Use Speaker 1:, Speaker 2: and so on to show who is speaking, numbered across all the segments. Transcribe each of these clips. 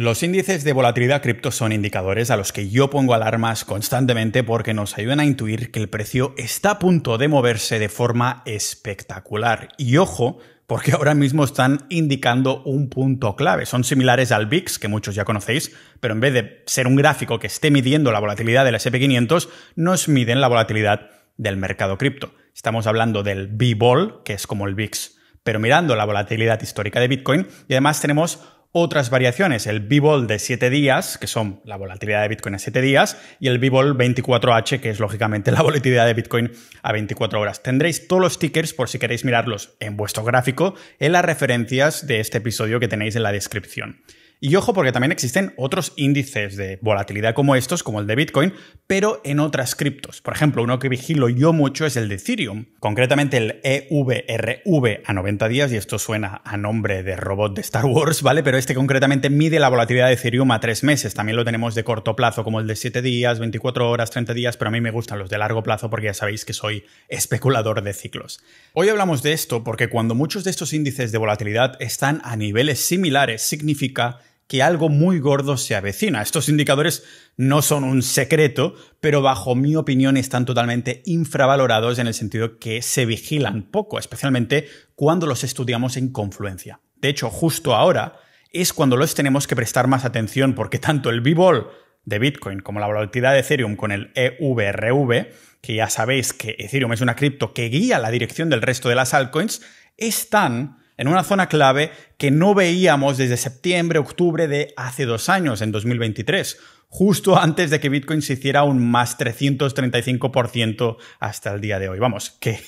Speaker 1: Los índices de volatilidad cripto son indicadores a los que yo pongo alarmas constantemente porque nos ayudan a intuir que el precio está a punto de moverse de forma espectacular. Y ojo, porque ahora mismo están indicando un punto clave. Son similares al VIX, que muchos ya conocéis, pero en vez de ser un gráfico que esté midiendo la volatilidad del S&P 500, nos miden la volatilidad del mercado cripto. Estamos hablando del B-Vol, que es como el VIX, pero mirando la volatilidad histórica de Bitcoin, y además tenemos otras variaciones, el B-Vol de 7 días, que son la volatilidad de Bitcoin a 7 días, y el B-Vol 24H, que es lógicamente la volatilidad de Bitcoin a 24 horas. Tendréis todos los tickers, por si queréis mirarlos en vuestro gráfico, en las referencias de este episodio que tenéis en la descripción. Y ojo, porque también existen otros índices de volatilidad como estos, como el de Bitcoin, pero en otras criptos. Por ejemplo, uno que vigilo yo mucho es el de Ethereum, concretamente el EVRV a 90 días, y esto suena a nombre de robot de Star Wars, ¿vale? Pero este concretamente mide la volatilidad de Ethereum a 3 meses. También lo tenemos de corto plazo, como el de 7 días, 24 horas, 30 días, pero a mí me gustan los de largo plazo porque ya sabéis que soy especulador de ciclos. Hoy hablamos de esto porque cuando muchos de estos índices de volatilidad están a niveles similares, significa que algo muy gordo se avecina. Estos indicadores no son un secreto, pero bajo mi opinión están totalmente infravalorados en el sentido que se vigilan poco, especialmente cuando los estudiamos en confluencia. De hecho, justo ahora es cuando los tenemos que prestar más atención porque tanto el B-Vol de Bitcoin como la volatilidad de Ethereum con el EVRV, que ya sabéis que Ethereum es una cripto que guía la dirección del resto de las altcoins, están en una zona clave que no veíamos desde septiembre, octubre de hace 2 años, en 2023, justo antes de que Bitcoin se hiciera un más 335% hasta el día de hoy. Vamos, que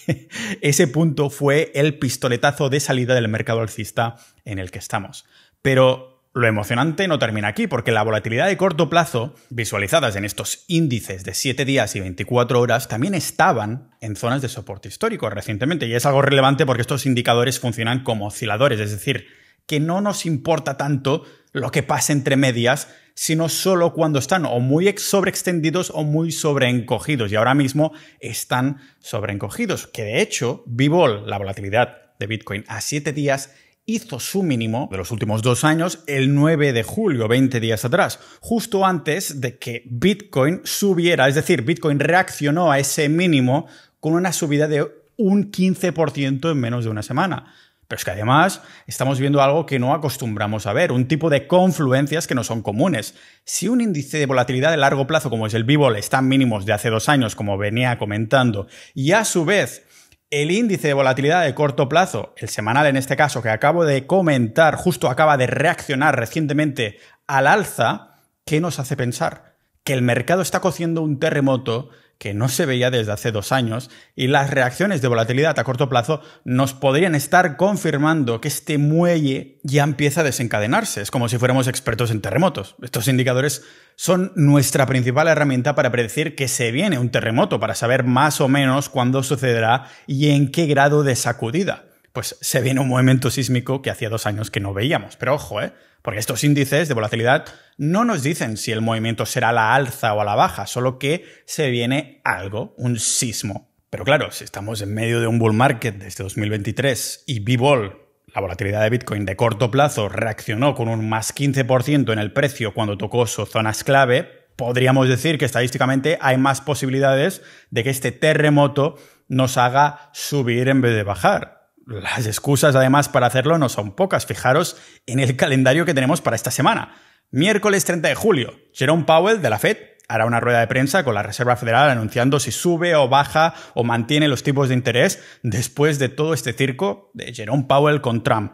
Speaker 1: ese punto fue el pistoletazo de salida del mercado alcista en el que estamos. Pero lo emocionante no termina aquí, porque la volatilidad de corto plazo, visualizadas en estos índices de 7 días y 24 horas, también estaban en zonas de soporte histórico recientemente. Y es algo relevante porque estos indicadores funcionan como osciladores, es decir, que no nos importa tanto lo que pase entre medias, sino solo cuando están o muy sobreextendidos o muy sobreencogidos. Y ahora mismo están sobreencogidos, que de hecho, B-Vol, la volatilidad de Bitcoin a 7 días, hizo su mínimo de los últimos 2 años el 9 de julio, 20 días atrás, justo antes de que Bitcoin subiera, es decir, Bitcoin reaccionó a ese mínimo con una subida de un 15% en menos de una semana. Pero es que además estamos viendo algo que no acostumbramos a ver, un tipo de confluencias que no son comunes. Si un índice de volatilidad de largo plazo como es el B-Vol está en mínimos de hace 2 años, como venía comentando, y a su vez el índice de volatilidad de corto plazo, el semanal en este caso, que acabo de comentar, justo acaba de reaccionar recientemente al alza, ¿qué nos hace pensar? Que el mercado está cociendo un terremoto que no se veía desde hace 2 años y las reacciones de volatilidad a corto plazo nos podrían estar confirmando que este muelle ya empieza a desencadenarse. Es como si fuéramos expertos en terremotos. Estos indicadores son nuestra principal herramienta para predecir que se viene un terremoto, para saber más o menos cuándo sucederá y en qué grado de sacudida. Pues se viene un movimiento sísmico que hacía 2 años que no veíamos. Pero ojo, porque estos índices de volatilidad no nos dicen si el movimiento será a la alza o a la baja, solo que se viene algo, un sismo. Pero claro, si estamos en medio de un bull market desde 2023 y B-Vol, la volatilidad de Bitcoin de corto plazo, reaccionó con un más 15% en el precio cuando tocó sus zonas clave, podríamos decir que estadísticamente hay más posibilidades de que este terremoto nos haga subir en vez de bajar. Las excusas, además, para hacerlo no son pocas. Fijaros en el calendario que tenemos para esta semana. Miércoles 30 de julio, Jerome Powell de la Fed hará una rueda de prensa con la Reserva Federal anunciando si sube o baja o mantiene los tipos de interés después de todo este circo de Jerome Powell con Trump.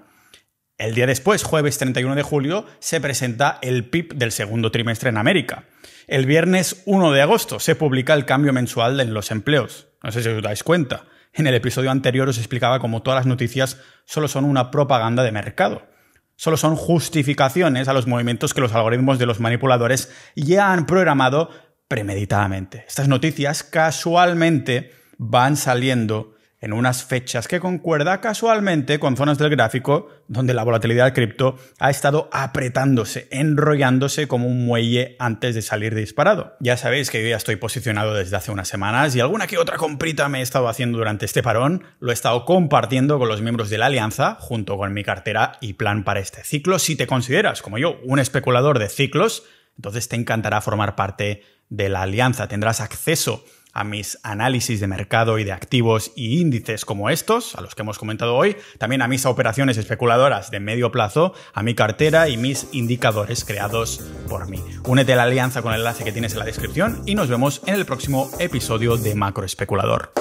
Speaker 1: El día después, jueves 31 de julio, se presenta el PIB del segundo trimestre en América. El viernes 1 de agosto se publica el cambio mensual en los empleos. No sé si os dais cuenta. En el episodio anterior os explicaba cómo todas las noticias solo son una propaganda de mercado. Solo son justificaciones a los movimientos que los algoritmos de los manipuladores ya han programado premeditadamente. Estas noticias casualmente van saliendo en unas fechas que concuerda casualmente con zonas del gráfico donde la volatilidad del cripto ha estado apretándose, enrollándose como un muelle antes de salir disparado. Ya sabéis que yo ya estoy posicionado desde hace unas semanas y alguna que otra comprita me he estado haciendo durante este parón, lo he estado compartiendo con los miembros de la alianza junto con mi cartera y plan para este ciclo. Si te consideras, como yo, un especulador de ciclos, entonces te encantará formar parte de la alianza. Tendrás acceso a mis análisis de mercado y de activos y índices como estos, a los que hemos comentado hoy, también a mis operaciones especuladoras de medio plazo, a mi cartera y mis indicadores creados por mí. Únete a la alianza con el enlace que tienes en la descripción y nos vemos en el próximo episodio de Macro Especulador.